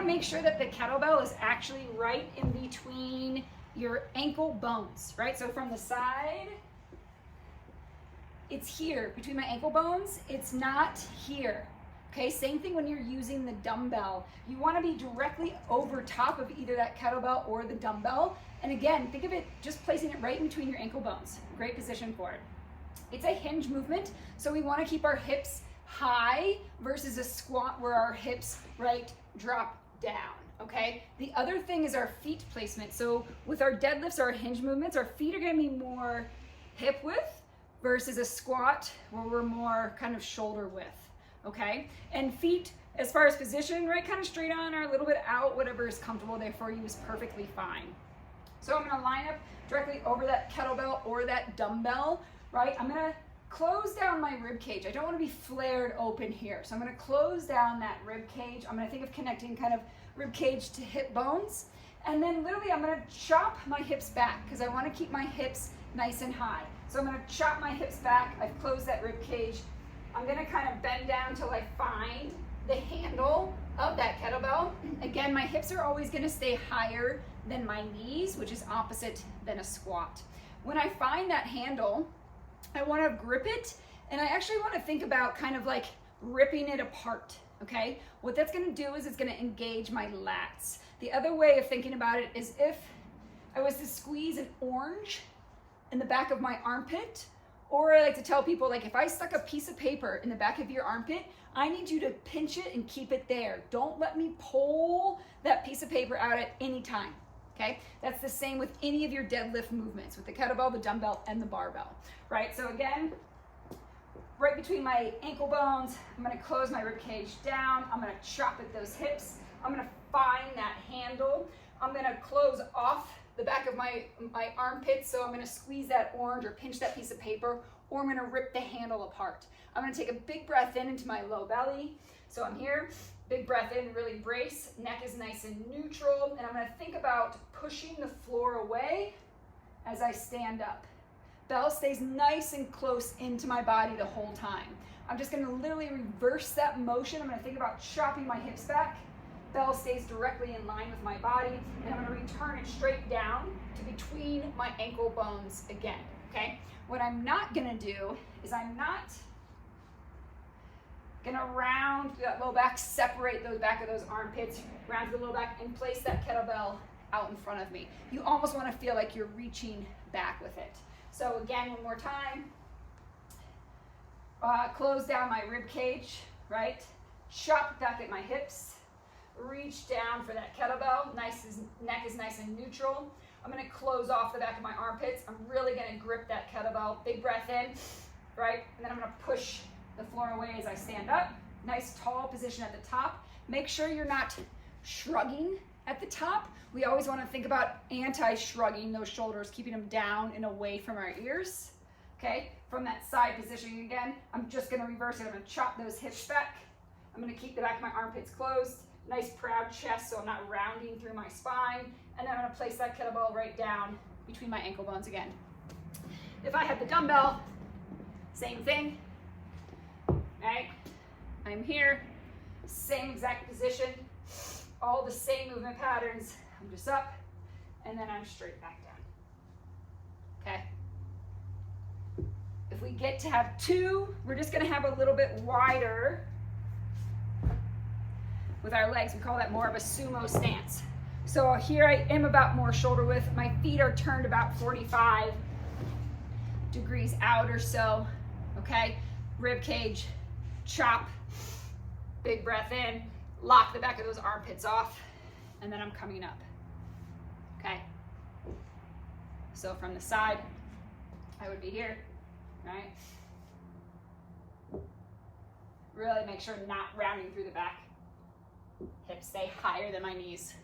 to make sure that the kettlebell is actually right in between your ankle bones, right? So from the side, it's here between my ankle bones. It's not here. Okay, same thing when you're using the dumbbell. You want to be directly over top of either that kettlebell or the dumbbell. And again, think of it just placing it right in between your ankle bones. Great position for it. It's a hinge movement, so we want to keep our hips high versus a squat where our hips, right, drop down, okay? The other thing is our feet placement. So with our deadlifts, our hinge movements, our feet are going to be more hip width versus a squat where we're more kind of shoulder width. Okay, and feet, as far as position, right, kind of straight on or a little bit out, whatever is comfortable there for you is perfectly fine. So I'm gonna line up directly over that kettlebell or that dumbbell, right? I'm gonna close down my rib cage. I don't wanna be flared open here. So I'm gonna close down that rib cage. I'm gonna think of connecting kind of rib cage to hip bones. And then literally I'm gonna chop my hips back because I wanna keep my hips nice and high. So I'm gonna chop my hips back. I've closed that rib cage. I'm gonna kind of bend down till I find the handle of that kettlebell. Again, my hips are always gonna stay higher than my knees, which is opposite than a squat. When I find that handle, I wanna grip it, and I actually wanna think about kind of like ripping it apart, okay? What that's gonna do is it's gonna engage my lats. The other way of thinking about it is if I was to squeeze an orange in the back of my armpit, or I like to tell people, like, if I stuck a piece of paper in the back of your armpit, I need you to pinch it and keep it there. Don't let me pull that piece of paper out at any time, okay? That's the same with any of your deadlift movements, with the kettlebell, the dumbbell, and the barbell, right? So again, right between my ankle bones, I'm gonna close my rib cage down. I'm gonna chop at those hips. I'm gonna find that handle. I'm gonna close off the back of my armpit, so I'm gonna squeeze that orange or pinch that piece of paper, or I'm gonna rip the handle apart. I'm gonna take a big breath in into my low belly. So I'm here, big breath in, really brace, neck is nice and neutral, and I'm gonna think about pushing the floor away as I stand up. Bell stays nice and close into my body the whole time. I'm just gonna literally reverse that motion. I'm gonna think about chopping my hips back. Bell stays directly in line with my body, and I'm gonna return it straight down to between my ankle bones again, okay? What I'm not gonna do is I'm not gonna round through that low back, separate those back of those armpits, round to the low back, and place that kettlebell out in front of me. You almost wanna feel like you're reaching back with it. So again, one more time. Close down my rib cage, right? Chop back at my hips. Reach down for that kettlebell. Neck is nice and neutral. I'm gonna close off the back of my armpits. I'm really gonna grip that kettlebell. Big breath in, right? And then I'm gonna push the floor away as I stand up. Nice tall position at the top. Make sure you're not shrugging at the top. We always wanna think about anti-shrugging those shoulders, keeping them down and away from our ears, okay? From that side positioning again, I'm just gonna reverse it. I'm gonna chop those hips back. I'm gonna keep the back of my armpits closed. Nice proud chest, so I'm not rounding through my spine. And then I'm gonna place that kettlebell right down between my ankle bones again. If I had the dumbbell, same thing, right? I'm here, same exact position, all the same movement patterns. I'm just up, and then I'm straight back down, okay? If we get to have two, we're just gonna have a little bit wider with our legs. We call that more of a sumo stance. So here I am about more shoulder width. My feet are turned about 45 degrees out or so, okay? Rib cage, chop, big breath in, lock the back of those armpits off, and then I'm coming up, okay? So from the side, I would be here, right? Really make sure not rounding through the back. Hips stay higher than my knees.